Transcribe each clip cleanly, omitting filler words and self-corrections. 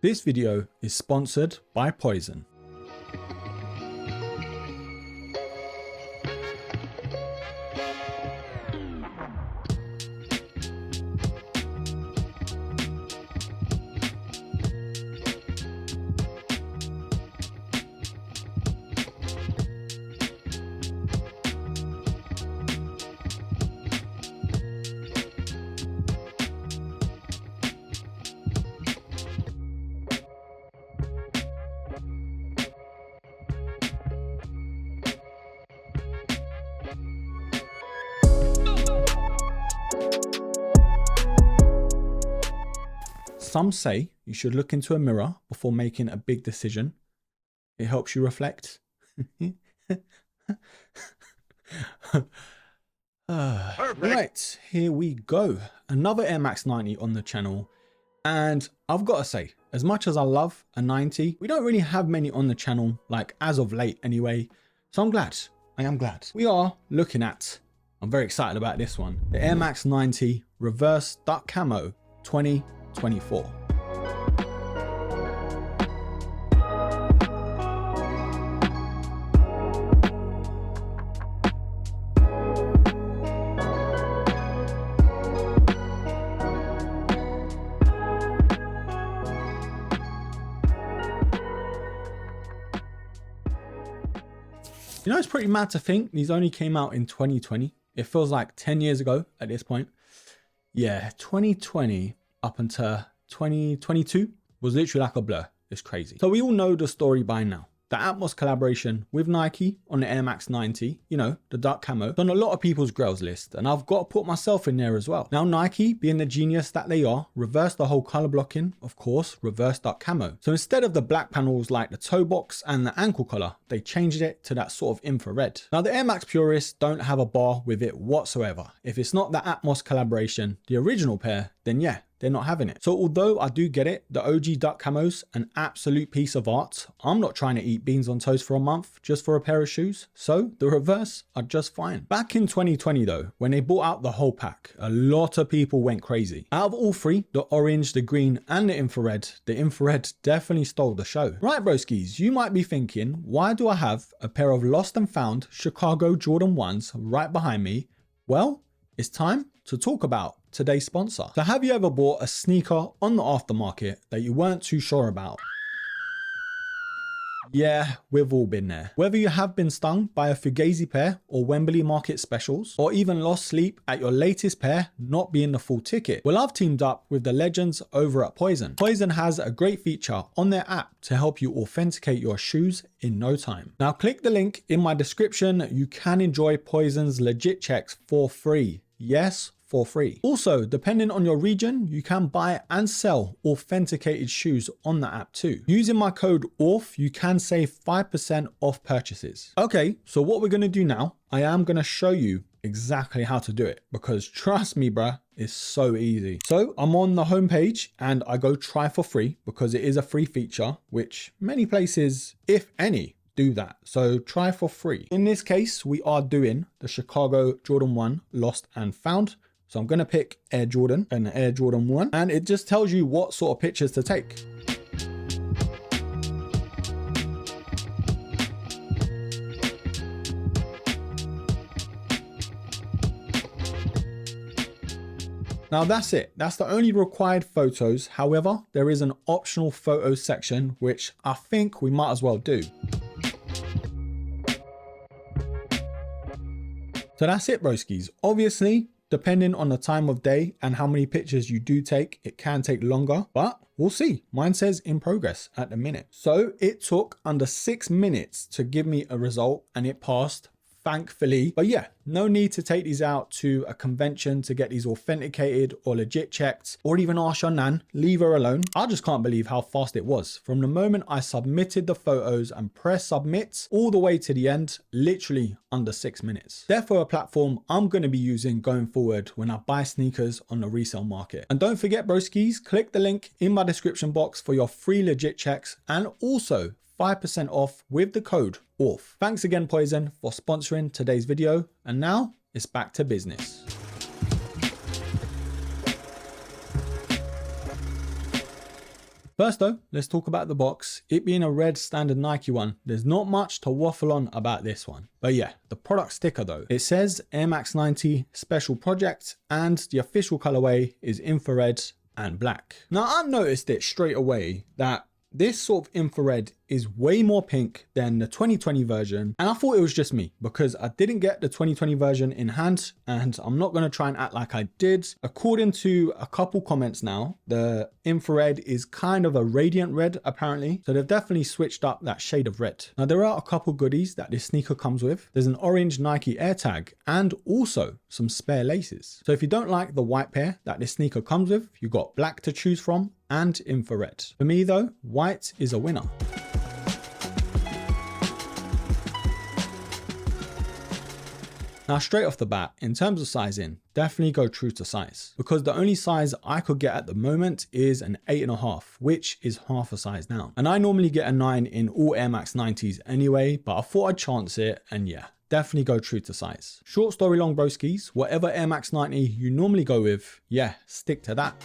This video is sponsored by POIZON. Some say you should look into a mirror before making a big decision. It helps you reflect. Right, here we go. Another Air Max 90 on the channel. And I've got to say, as much as I love a 90, we don't really have many on the channel, like as of late anyway. So I'm glad. I am glad. We are looking at, I'm very excited about this one, the Air Max 90 Reverse Duck Camo 2024. You know, it's pretty mad to think these only came out in 2020. It feels like 10 years ago at this point. Yeah, 2020 up until 2022 was literally like a blur. It's crazy. So we all know the story by now. The AUTH collaboration with Nike on the Air Max 90, you know, the dark camo, on a lot of people's grails list, and I've got to put myself in there as well. Now Nike, being the genius that they are, reversed the whole color blocking, of course, reverse dark camo. So instead of the black panels like the toe box and the ankle collar, they changed it to that sort of infrared. Now the Air Max purists don't have a bar with it whatsoever. If it's not the AUTH collaboration, the original pair, then yeah, they're not having it. So although I do get it, the OG duck camo's an absolute piece of art. I'm not trying to eat beans on toast for a month just for a pair of shoes. So the reverse are just fine. Back in 2020 though, when they brought out the whole pack, a lot of people went crazy. Out of all three, the orange, the green and the infrared definitely stole the show. Right broskies, you might be thinking, why do I have a pair of lost and found Chicago Jordan 1s right behind me? Well, it's time to talk about today's sponsor. So have you ever bought a sneaker on the aftermarket that you weren't too sure about? Yeah, we've all been there. Whether you have been stung by a Fugazi pair or Wembley Market specials, or even lost sleep at your latest pair not being the full ticket, well, I've teamed up with the legends over at POIZON. POIZON has a great feature on their app to help you authenticate your shoes in no time. Now click the link in my description. You can enjoy POIZON's legit checks for free. Yes, for free. Also, depending on your region, you can buy and sell authenticated shoes on the app too. Using my code AUTH, you can save 5% off purchases. Okay, so what we're gonna do now, I am gonna show you exactly how to do it, because trust me, bruh, it's so easy. So I'm on the homepage and I go try for free because it is a free feature, which many places, if any, do that. So try for free. In this case, we are doing the Chicago Jordan 1 lost and found. So I'm going to pick Air Jordan and Air Jordan 1, and it just tells you what sort of pictures to take. Now that's it. That's the only required photos. However, there is an optional photo section, which I think we might as well do. So that's it, broskies. Obviously, depending on the time of day and how many pictures you do take, it can take longer, but we'll see. Mine says in progress at the minute. So it took under 6 minutes to give me a result and it passed, thankfully. But yeah, no need to take these out to a convention to get these authenticated or legit checked, or even ask your nan, leave her alone. I just can't believe how fast it was. From the moment I submitted the photos and press submit all the way to the end, literally under 6 minutes. Therefore a platform I'm going to be using going forward when I buy sneakers on the resale market. And don't forget broskies, click the link in my description box for your free legit checks and also 5% off with the code AUTH. Thanks again POIZON for sponsoring today's video, and now it's back to business. First though, let's talk about the box. It being a red standard Nike one, there's not much to waffle on about this one. But yeah, the product sticker though, it says Air Max 90 special project and the official colorway is infrared and black. Now I noticed it straight away that this sort of infrared is way more pink than the 2020 version. And I thought it was just me because I didn't get the 2020 version in hand, and I'm not going to try and act like I did. According to a couple comments now, the infrared is kind of a radiant red apparently. So they've definitely switched up that shade of red. Now there are a couple goodies that this sneaker comes with. There's an orange Nike Air tag and also some spare laces. So if you don't like the white pair that this sneaker comes with, you've got black to choose from and infrared. For me though, white is a winner. Now straight off the bat, in terms of sizing, definitely go true to size, because the only size I could get at the moment is an 8.5, which is half a size down. And I normally get a 9 in all Air Max 90s anyway, but I thought I'd chance it, and yeah, definitely go true to size. Short story long broskies, whatever Air Max 90 you normally go with, yeah, stick to that.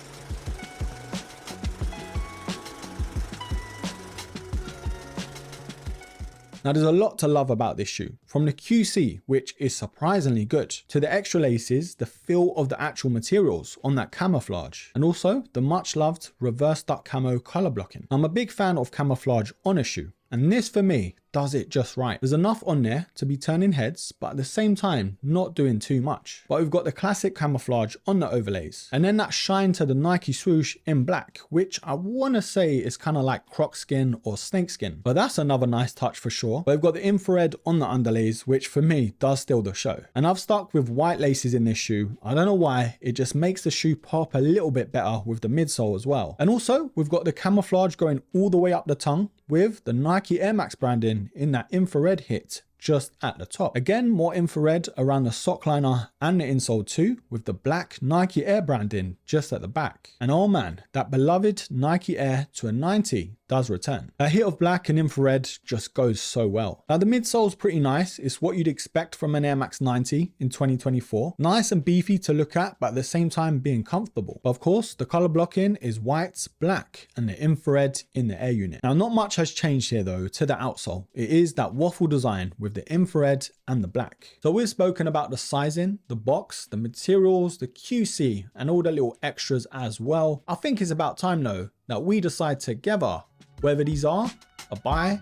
Now there's a lot to love about this shoe, from the QC, which is surprisingly good, to the extra laces, the feel of the actual materials on that camouflage, and also the much loved reverse duck camo color blocking. I'm a big fan of camouflage on a shoe, and this for me does it just right. There's enough on there to be turning heads, but at the same time, not doing too much. But we've got the classic camouflage on the overlays, and then that shine to the Nike swoosh in black, which I want to say is kind of like croc skin or snake skin, but that's another nice touch for sure. But we've got the infrared on the underlays, which for me does steal the show. And I've stuck with white laces in this shoe. I don't know why, it just makes the shoe pop a little bit better with the midsole as well. And also we've got the camouflage going all the way up the tongue with the Nike Air Max branding in that infrared hit just at the top. Again, more infrared around the sock liner and the insole too, with the black Nike Air branding just at the back. And oh man, that beloved Nike Air to a 90 does return. A hit of black and infrared just goes so well. Now the midsole's pretty nice. It's what you'd expect from an Air Max 90 in 2024. Nice and beefy to look at, but at the same time being comfortable. But of course, the color blocking is white, black, and the infrared in the air unit. Now not much has changed here though to the outsole. It is that waffle design with the infrared and the black. So we've spoken about the sizing, the box, the materials, the QC, and all the little extras as well. I think it's about time though that we decide together whether these are a buy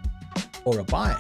or a buy.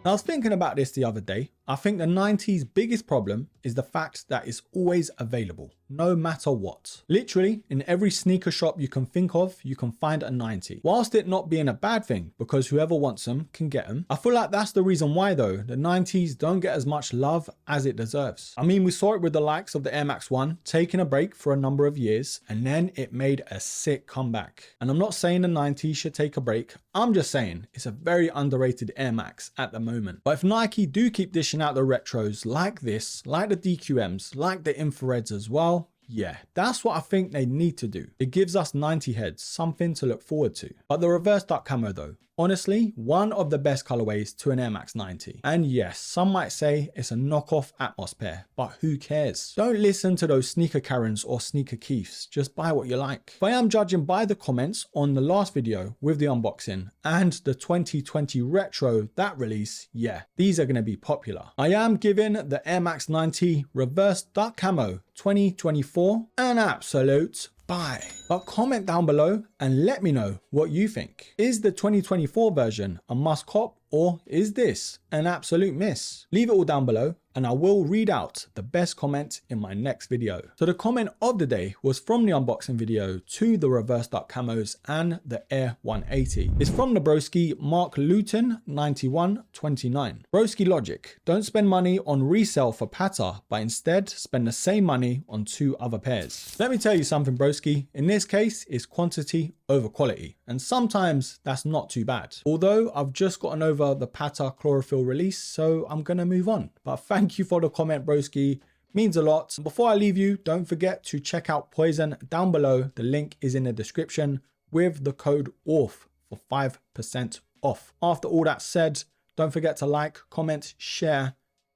Now, I was thinking about this the other day. I think the 90's biggest problem is the fact that it's always available, no matter what. Literally, in every sneaker shop you can think of, you can find a 90. Whilst it not being a bad thing, because whoever wants them can get them, I feel like that's the reason why though, the 90's don't get as much love as it deserves. I mean, we saw it with the likes of the Air Max 1 taking a break for a number of years, and then it made a sick comeback. And I'm not saying the 90 should take a break, I'm just saying it's a very underrated Air Max at the moment. But if Nike do keep dishing out the retros like this, like the DQMs, like the infrareds as well, yeah, that's what I think they need to do. It gives us 90 heads something to look forward to. But the reverse duck camo though, honestly, one of the best colorways to an Air Max 90. And yes, some might say it's a knockoff Atmos pair, but who cares? Don't listen to those sneaker Karens or sneaker Keiths, just buy what you like. If I am judging by the comments on the last video with the unboxing and the 2020 retro, that release, yeah, these are going to be popular. I am giving the Air Max 90 reverse duck camo 2024 an absolute buy. But comment down below and let me know what you think. Is the 2024 version a must cop, or is this an absolute miss? Leave it all down below and I will read out the best comment in my next video. So the comment of the day was from the unboxing video to the reverse duck camos and the Air 180. It's from the Broski Mark Luton 9129. Broski logic: don't spend money on resale for patter, but instead spend the same money on 2 other pairs. Let me tell you something, broski. In this case, it's quantity over quality, and sometimes that's not too bad. Although I've just gotten over the patter chlorophyll release, so I'm gonna move on. But thank you for the comment, broski. Means a lot. Before I leave you, don't forget to check out Poizon down below. The link is in the description with the code AUTH for 5% off. After all that said, don't forget to like, comment, share,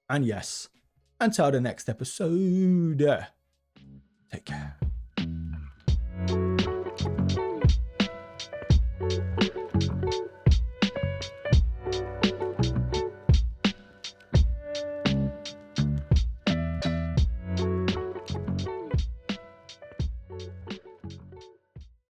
and yes, until the next episode, take care.